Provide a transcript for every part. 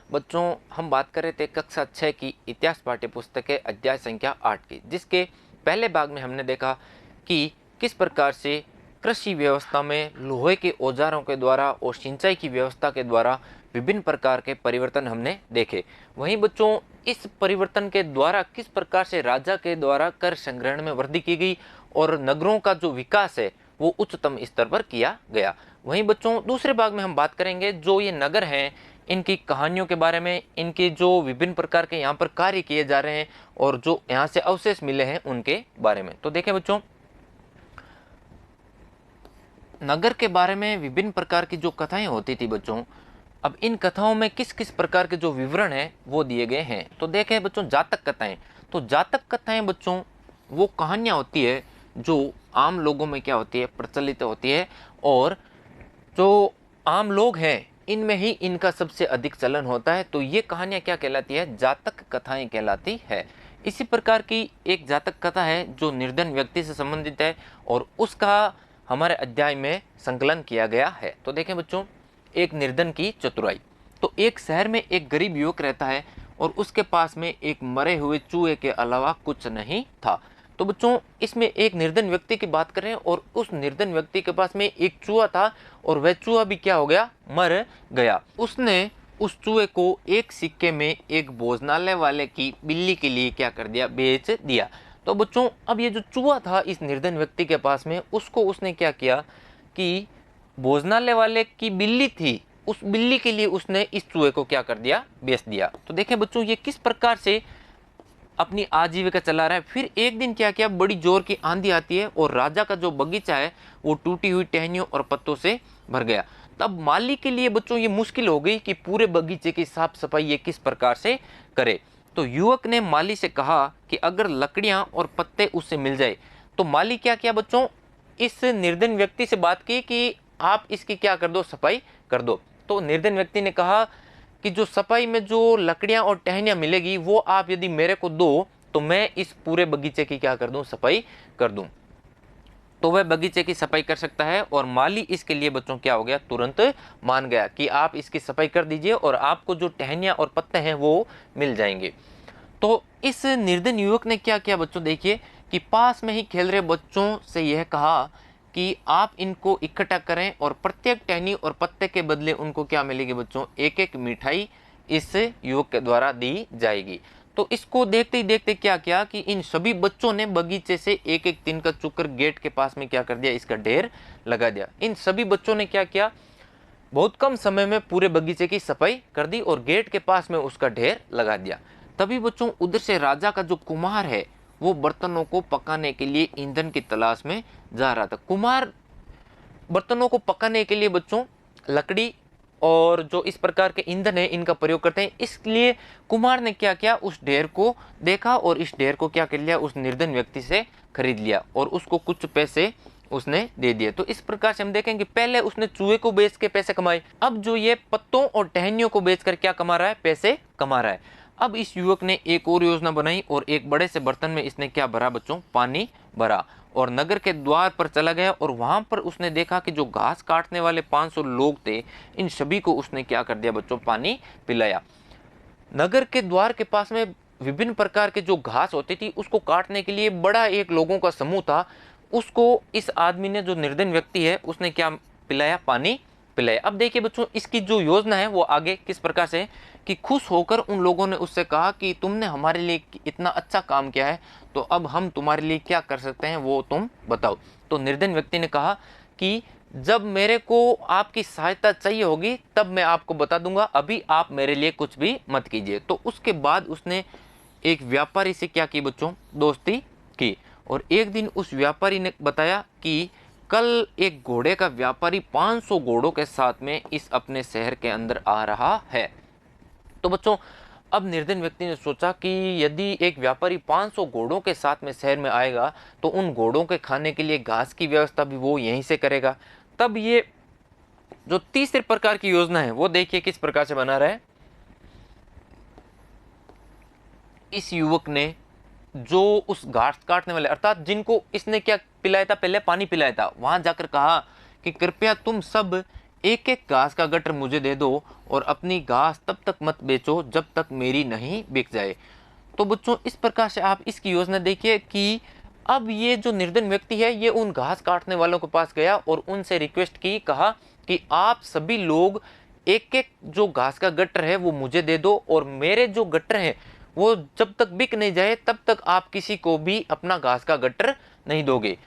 बच्चों, हम बात कर रहे थे कक्षा 6 की इतिहास पाठ्य पुस्तक के अध्याय संख्या 8 की, जिसके पहले भाग में हमने देखा कि किस प्रकार से कृषि व्यवस्था में लोहे के औजारों के द्वारा और सिंचाई की व्यवस्था के द्वारा विभिन्न प्रकार के परिवर्तन हमने देखे। वहीं बच्चों, इस परिवर्तन के द्वारा किस प्रकार से राजा के द्वारा कर संग्रहण में वृद्धि की गई और नगरों का जो विकास है वो उच्चतम स्तर पर किया गया। वहीं बच्चों, दूसरे भाग में हम बात करेंगे जो ये नगर हैं, इनकी कहानियों के बारे में, इनके जो विभिन्न प्रकार के यहाँ पर कार्य किए जा रहे हैं और जो यहाँ से अवशेष मिले हैं उनके बारे में। तो देखें बच्चों, नगर के बारे में विभिन्न प्रकार की जो कथाएं होती थी बच्चों, अब इन कथाओं में किस किस प्रकार के जो विवरण हैं वो दिए गए हैं। तो देखें बच्चों, जातक कथाएं। तो जातक कथाएं बच्चों वो कहानियां होती है जो आम लोगों में क्या होती है, प्रचलित होती है, और जो आम लोग हैं इनमें ही इनका सबसे अधिक चलन होता है। तो ये कहानियां क्या कहलाती है, जातक कथाएं कहलाती है। इसी प्रकार की एक जातक कथा है जो निर्धन व्यक्ति से संबंधित है और उसका हमारे अध्याय में संकलन किया गया है। तो देखें बच्चों, एक निर्धन की चतुराई। तो एक शहर में एक गरीब युवक रहता है और उसके पास में एक मरे हुए चूहे के अलावा कुछ नहीं था। तो बच्चों, इसमें एक निर्धन व्यक्ति की बात करें और उस निर्धन व्यक्ति के पास में एक चूहा था और वह चूहा भी क्या हो गया, मर गया। उसने उस चूहे को एक सिक्के में एक भोजनालय वाले की बिल्ली के लिए क्या कर दिया, बेच दिया। तो बच्चों, अब ये जो चूहा था इस निर्धन व्यक्ति के पास में, उसको उसने क्या किया कि भोजनालय वाले की बिल्ली थी, उस बिल्ली के लिए उसने इस चूहे को क्या कर दिया, बेच दिया। तो देखें बच्चों, ये किस प्रकार से अपनी आजीविका चला रहा है। फिर एक दिन क्या किया, बड़ी जोर की आंधी आती है और राजा का जो बगीचा है वो टूटी हुई टहनियों और पत्तों से भर गया। तब माली के लिए बच्चों ये मुश्किल हो गई कि पूरे बगीचे की साफ सफाई ये किस प्रकार से करे। तो युवक ने माली से कहा कि अगर लकड़ियां और पत्ते उससे मिल जाए। तो माली क्या किया बच्चों, इस निर्धन व्यक्ति से बात की कि आप इसकी क्या कर दो, सफाई कर दो। तो निर्धन व्यक्ति ने कहा कि जो सफाई में जो लकड़ियां और टहनियां मिलेगी वो आप यदि मेरे को दो तो मैं इस पूरे बगीचे की क्या कर दूं, सफाई कर दूं। तो वह बगीचे की सफाई कर सकता है और माली इसके लिए बच्चों क्या हो गया, तुरंत मान गया कि आप इसकी सफाई कर दीजिए और आपको जो टहनियां और पत्ते हैं वो मिल जाएंगे। तो इस निर्धन युवक ने क्या किया बच्चों, देखिए कि पास में ही खेल रहे बच्चों से यह कहा कि आप इनको इकट्ठा करें और प्रत्येक टहनी और पत्ते के बदले उनको क्या मिलेगी बच्चों, एक एक मिठाई इस युवक के द्वारा दी जाएगी। तो इसको देखते ही देखते क्या किया कि इन सभी बच्चों ने बगीचे से एक एक तिनका चुकर गेट के पास में क्या कर दिया, इसका ढेर लगा दिया। इन सभी बच्चों ने क्या किया, बहुत कम समय में पूरे बगीचे की सफाई कर दी और गेट के पास में उसका ढेर लगा दिया। तभी बच्चों उधर से राजा का जो कुम्हार है वो बर्तनों को पकाने के लिए ईंधन की तलाश में जा रहा था। कुम्हार बर्तनों को पकाने के लिए बच्चों लकड़ी और जो इस प्रकार के ईंधन है इनका प्रयोग करते हैं। इसलिए कुम्हार ने क्या किया, उस ढेर को देखा और इस ढेर को क्या कर लिया, उस निर्धन व्यक्ति से खरीद लिया और उसको कुछ पैसे उसने दे दिए। तो इस प्रकार से हम देखेंगे पहले उसने चूहे को बेच के पैसे कमाए, अब जो ये पत्तों और टहनियों को बेचकर क्या कमा रहा है, पैसे कमा रहा है। अब इस युवक ने एक और योजना बनाई और एक बड़े से बर्तन में इसने क्या भरा बच्चों, पानी भरा और नगर के द्वार पर चला गया और वहां पर उसने देखा कि जो घास काटने वाले 500 लोग थे इन सभी को उसने क्या कर दिया बच्चों, पानी पिलाया। नगर के द्वार के पास में विभिन्न प्रकार के जो घास होती थी उसको काटने के लिए बड़ा एक लोगों का समूह था, उसको इस आदमी ने, जो निर्धन व्यक्ति है, उसने क्या पिलाया, पानी पिलाया। अब देखिए बच्चों, इसकी जो योजना है वो आगे किस प्रकार से कि खुश होकर उन लोगों ने उससे कहा कि तुमने हमारे लिए इतना अच्छा काम किया है तो अब हम तुम्हारे लिए क्या कर सकते हैं वो तुम बताओ। तो निर्धन व्यक्ति ने कहा कि जब मेरे को आपकी सहायता चाहिए होगी तब मैं आपको बता दूंगा, अभी आप मेरे लिए कुछ भी मत कीजिए। तो उसके बाद उसने एक व्यापारी से क्या की बच्चों, दोस्ती की और एक दिन उस व्यापारी ने बताया कि कल एक घोड़े का व्यापारी 500 घोड़ों के साथ में इस अपने शहर के अंदर आ रहा है। तो बच्चों, अब निर्धन व्यक्ति ने सोचा कि यदि एक व्यापारी 500 घोड़ों के साथ में शहर में आएगा तो उन घोड़ों के खाने के लिए घास की व्यवस्था भी वो यहीं से करेगा। तब ये जो तीसरे प्रकार की योजना है वो देखिए किस प्रकार से बना रहा है। इस युवक ने जो उस घास काटने वाले अर्थात जिनको इसने क्या पिलाया था, पहले पानी पिलाया था, वहां जाकर कहा कि कृपया तुम सब एक एक घास का गट्टर मुझे दे दो और अपनी घास तब तक मत बेचो जब तक मेरी नहीं बिक जाए। तो बच्चों इस प्रकार से आप इसकी योजना देखिए कि अब ये जो निर्धन व्यक्ति है ये उन घास काटने वालों के पास गया और उनसे रिक्वेस्ट की, कहा कि आप सभी लोग एक एक जो घास का गट्टर है वो मुझे दे दो और मेरे जो गट्टर हैं वो जब तक बिक नहीं जाए तब तक आप किसी को भी अपना घास का गट्टर नहीं दोगे।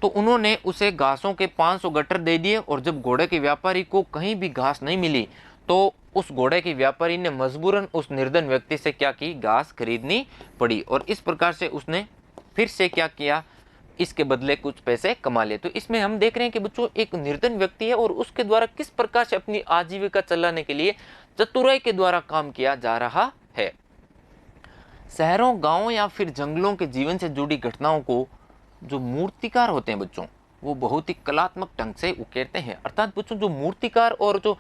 तो उन्होंने उसे घासों के 500 गट्टर दे दिए और जब घोड़े के व्यापारी को कहीं भी घास नहीं मिली तो उस घोड़े के व्यापारी ने मजबूरन उस निर्धन व्यक्ति से क्या की, घास खरीदनी पड़ी और इस प्रकार से उसने फिर से क्या किया, इसके बदले कुछ पैसे कमा लिए। तो इसमें हम देख रहे हैं कि बच्चों एक निर्धन व्यक्ति है और उसके द्वारा किस प्रकार से अपनी आजीविका चलाने के लिए चतुराई के द्वारा काम किया जा रहा है। शहरों, गांवों या फिर जंगलों के जीवन से जुड़ी घटनाओं को जो मूर्तिकार होते हैं बच्चों वो बहुत ही कलात्मक ढंग से उकेरते हैं। अर्थात बच्चों जो मूर्तिकार और जो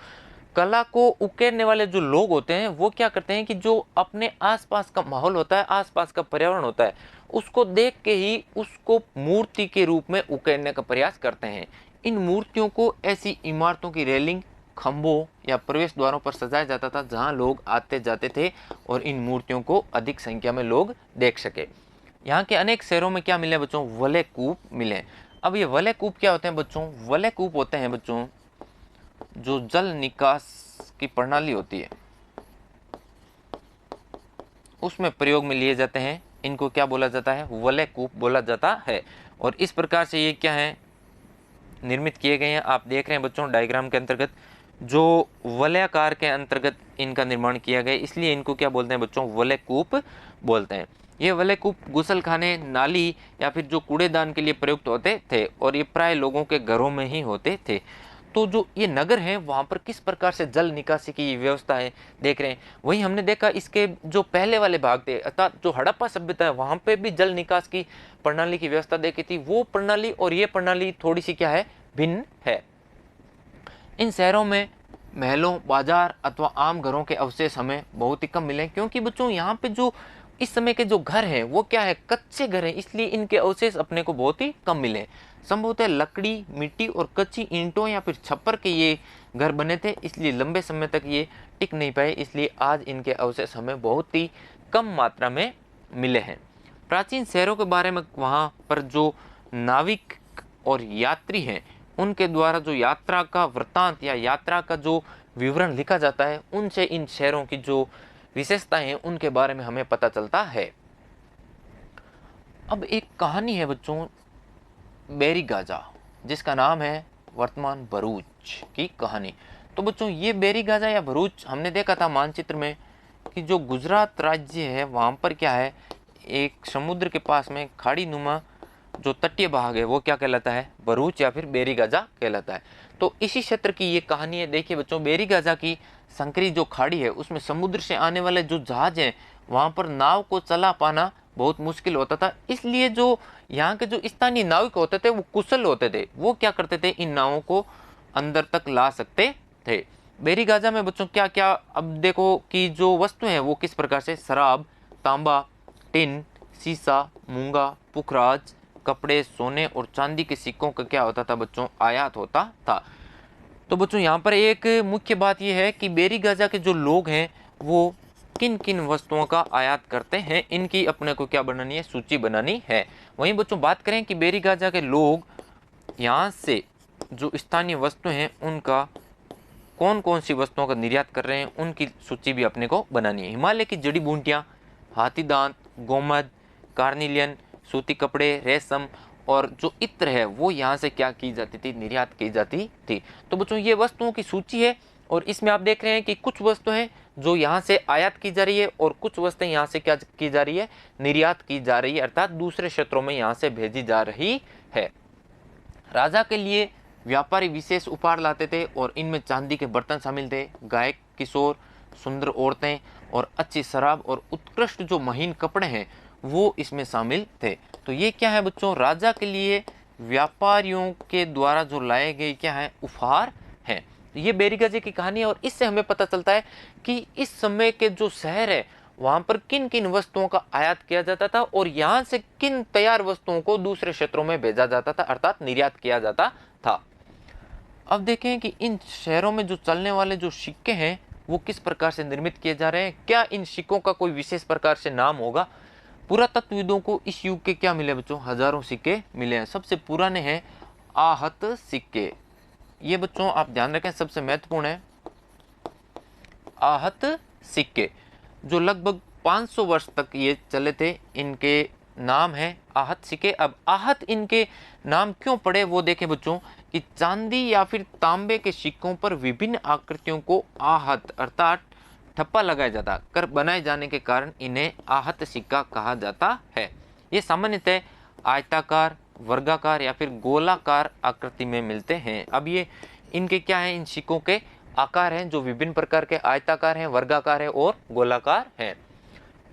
कला को उकेरने वाले जो लोग होते हैं वो क्या करते हैं कि जो अपने आसपास का माहौल होता है, आसपास का पर्यावरण होता है, उसको देख के ही उसको मूर्ति के रूप में उकेरने का प्रयास करते हैं। इन मूर्तियों को ऐसी इमारतों की रेलिंग, खंभों या प्रवेश द्वारों पर सजाया जाता था जहां लोग आते जाते थे और इन मूर्तियों को अधिक संख्या में लोग देख सके। यहाँ के अनेक शहरों में क्या मिले बच्चों, वलय कूप मिले। अब ये वलय कूप क्या होते हैं बच्चों, वलय कूप होते हैं बच्चों जो जल निकास की प्रणाली होती है उसमें प्रयोग में लिए जाते हैं। इनको क्या बोला जाता है, वलय कूप बोला जाता है। और इस प्रकार से ये क्या है, निर्मित किए गए हैं। आप देख रहे हैं बच्चों डायग्राम के अंतर्गत जो वलयाकार के अंतर्गत इनका निर्माण किया गया, इसलिए इनको क्या बोलते हैं बच्चों, वलय कूप बोलते हैं। ये वलय कूप गुसलखाने, नाली या फिर जो कूड़ेदान के लिए प्रयुक्त होते थे और ये प्राय लोगों के घरों में ही होते थे। तो जो ये नगर है वहाँ पर किस प्रकार से जल निकासी की व्यवस्था है देख रहे हैं। वहीं हमने देखा इसके जो पहले वाले भाग थे अर्थात जो हड़प्पा सभ्यता है वहाँ पे भी जल निकास की प्रणाली की व्यवस्था देखी थी। वो प्रणाली और ये प्रणाली थोड़ी सी क्या है, भिन्न है। इन शहरों में महलों, बाजार अथवा आम घरों के अवशेष हमें बहुत ही कम मिले क्योंकि बच्चों यहाँ पे जो इस समय के जो घर हैं वो क्या है, कच्चे घर हैं, इसलिए इनके अवशेष अपने को बहुत ही कम मिले। संभवतः लकड़ी, मिट्टी और कच्ची ईंटों या फिर छप्पर के ये घर बने थे, इसलिए लंबे समय तक ये टिक नहीं पाए, इसलिए आज इनके अवशेष हमें बहुत ही कम मात्रा में मिले हैं। प्राचीन शहरों के बारे में वहाँ पर जो नाविक और यात्री हैं उनके द्वारा जो यात्रा का वृत्तांत या यात्रा का जो विवरण लिखा जाता है उनसे इन शहरों की जो विशेषताएं हैं उनके बारे में हमें पता चलता है। अब एक कहानी है बच्चों बेरी गाजा, जिसका नाम है वर्तमान भरूच की कहानी। तो बच्चों ये बेरी गाजा या भरूच हमने देखा था मानचित्र में कि जो गुजरात राज्य है वहाँ पर क्या है, एक समुद्र के पास में खाड़ी नुमा जो तटीय भाग है वो क्या कहलाता है, भरूच या फिर बेरी गाजा कहलाता है। तो इसी क्षेत्र की ये कहानी है। देखिए बच्चों बेरी गाजा की संकरी जो खाड़ी है उसमें समुद्र से आने वाले जो जहाज हैं वहाँ पर नाव को चला पाना बहुत मुश्किल होता था, इसलिए जो यहाँ के जो स्थानीय नाविक होते थे वो कुशल होते थे, वो क्या करते थे इन नावों को अंदर तक ला सकते थे। बेरी गाजा में बच्चों क्या क्या, अब देखो कि जो वस्तुएं हैं वो किस प्रकार से, शराब, तांबा, टिन, शीशा, मूंगा, पुखराज, कपड़े, सोने और चांदी के सिक्कों का क्या होता था बच्चों, आयात होता था। तो बच्चों यहाँ पर एक मुख्य बात यह है कि बेरी गाजा के जो लोग हैं वो किन किन वस्तुओं का आयात करते हैं, इनकी अपने को क्या बनानी है, सूची बनानी है। वहीं बच्चों बात करें कि बेरी गाजा के लोग यहाँ से जो स्थानीय वस्तुएं हैं उनका कौन कौन सी वस्तुओं का निर्यात कर रहे हैं उनकी सूची भी अपने को बनानी है। हिमालय की जड़ी बूटियाँ, हाथी दांत, गोमद, कार्निलियन, सूती कपड़े, रेशम और जो इत्र है वो यहाँ से क्या की जाती थी, निर्यात की जाती थी। तो बच्चों ये वस्तुओं की सूची है और इसमें आप देख रहे हैं कि कुछ वस्तुएं जो यहाँ से आयात की जा रही है और कुछ वस्तुएं यहाँ से क्या की जा रही है, निर्यात की जा रही है, अर्थात दूसरे क्षेत्रों में यहाँ से भेजी जा रही है। राजा के लिए व्यापारी विशेष उपहार लाते थे और इनमें चांदी के बर्तन शामिल थे, गायक, किशोर, सुंदर औरतें और अच्छी शराब और उत्कृष्ट जो महीन कपड़े हैं वो इसमें शामिल थे। तो ये क्या है बच्चों, राजा के लिए व्यापारियों के द्वारा जो लाए गए क्या है, उपहार हैं। ये बेरी गाजा की कहानी है और इससे हमें पता चलता है कि इस समय के जो शहर है वहाँ पर किन किन वस्तुओं का आयात किया जाता था और यहाँ से किन तैयार वस्तुओं को दूसरे क्षेत्रों में भेजा जाता था, अर्थात निर्यात किया जाता था। अब देखें कि इन शहरों में जो चलने वाले जो सिक्के हैं वो किस प्रकार से निर्मित किए जा रहे हैं। क्या इन सिक्कों का कोई विशेष प्रकार से नाम होगा। पुरातत्वविदों को इस युग के क्या मिले बच्चों, हजारों सिक्के मिले हैं। सबसे पुराने हैं आहत सिक्के। ये बच्चों आप ध्यान रखें, सबसे महत्वपूर्ण है आहत सिक्के, जो लगभग 500 वर्ष तक ये चले थे। इनके नाम है आहत सिक्के। अब आहत इनके नाम क्यों पड़े वो देखें बच्चों, कि चांदी या फिर तांबे के सिक्कों पर विभिन्न आकृतियों को आहत अर्थात ठप्पा लगाया जाता कर बनाए जाने के कारण इन्हें आहत सिक्का कहा जाता है। ये सामान्यतः आयताकार, वर्गाकार या फिर गोलाकार आकृति में मिलते हैं। अब ये इनके क्या है, इन सिक्कों के आकार हैं जो विभिन्न प्रकार के आयताकार हैं, वर्गाकार है और गोलाकार हैं।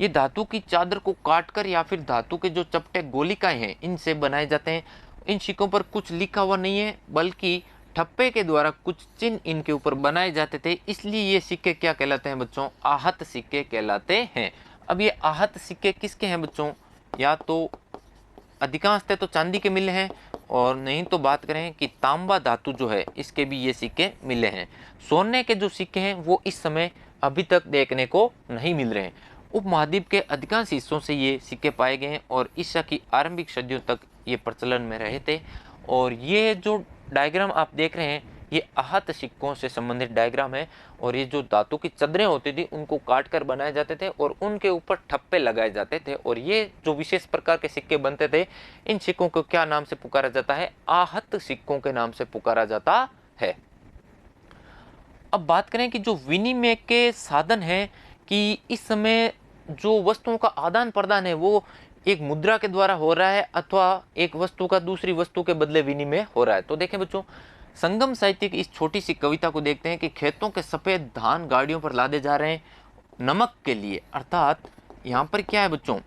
ये धातु की चादर को काटकर या फिर धातु के जो चपटे गोलिकाएं हैं इनसे बनाए जाते हैं। इन सिक्कों पर कुछ लिखा हुआ नहीं है बल्कि ठप्पे के द्वारा कुछ चिन्ह इनके ऊपर बनाए जाते थे, इसलिए ये सिक्के क्या कहलाते हैं बच्चों, आहत सिक्के कहलाते हैं। अब ये आहत सिक्के किसके हैं बच्चों, या तो अधिकांशतः तो चांदी के मिले हैं और नहीं तो बात करें कि तांबा धातु जो है इसके भी ये सिक्के मिले हैं। सोने के जो सिक्के हैं वो इस समय अभी तक देखने को नहीं मिल रहे हैं। उपमहाद्वीप के अधिकांश हिस्सों से ये सिक्के पाए गए हैं और ईसा की आरंभिक सदियों तक ये प्रचलन में रहे थे। और ये जो डायग्राम आप देख रहे हैं ये आहत सिक्कों से संबंधित डायग्राम है। और ये जो धातु की चादरें होती थी उनको काट कर बनाए जाते थे और उनके ऊपर ठप्पे लगाए जाते थे और ये जो विशेष प्रकार के सिक्के बनते थे इन सिक्कों को क्या नाम से पुकारा जाता है, आहत सिक्कों के नाम से पुकारा जाता है। अब बात करें कि जो विनिमय के साधन है कि इस समय जो वस्तुओं का आदान प्रदान है वो एक मुद्रा के द्वारा हो रहा है अथवा एक वस्तु का दूसरी वस्तु के बदले विनिमय हो रहा है। तो देखें बच्चों, संगम साहित्य की इस छोटी सी कविता को देखते हैं कि खेतों के सफेद धान गाड़ियों पर लादे जा रहे हैं नमक के लिए। अर्थात यहाँ पर क्या है बच्चों,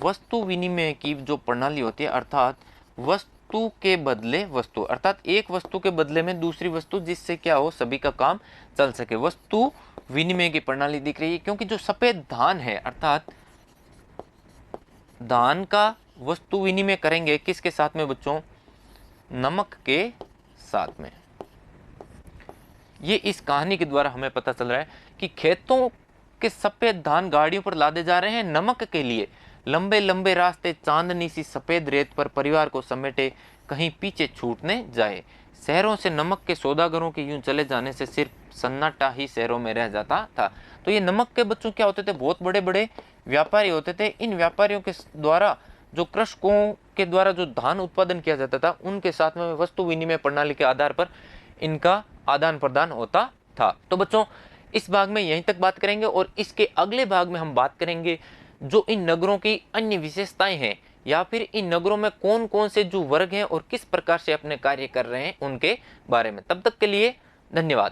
वस्तु विनिमय की जो प्रणाली होती है, अर्थात वस्तु के बदले वस्तु, अर्थात एक वस्तु के बदले में दूसरी वस्तु, जिससे क्या हो सभी का काम चल सके, वस्तु विनिमय की प्रणाली दिख रही है। क्योंकि जो सफेद धान है अर्थात धान का वस्तु विनिमय करेंगे किसके साथ में बच्चों, नमक के साथ में। ये इस कहानी के द्वारा हमें पता चल रहा है कि खेतों के सफेद धान गाड़ियों पर लादे जा रहे हैं नमक के लिए। लंबे लंबे रास्ते चांदनी सी सफेद रेत पर परिवार को समेटे कहीं पीछे छूटने जाए। शहरों से नमक के सौदागरों के यूं चले जाने से सिर्फ सन्नाटा ही शहरों में रह जाता था। तो ये नमक के बच्चों क्या होते थे, बहुत बड़े बड़े व्यापारी होते थे। इन व्यापारियों के द्वारा जो कृषकों के द्वारा जो धान उत्पादन किया जाता था उनके साथ में वस्तु विनिमय प्रणाली के आधार पर इनका आदान प्रदान होता था। तो बच्चों इस भाग में यहीं तक बात करेंगे और इसके अगले भाग में हम बात करेंगे जो इन नगरों की अन्य विशेषताएं हैं या फिर इन नगरों में कौन कौन से जो वर्ग हैं और किस प्रकार से अपने कार्य कर रहे हैं उनके बारे में। तब तक के लिए धन्यवाद।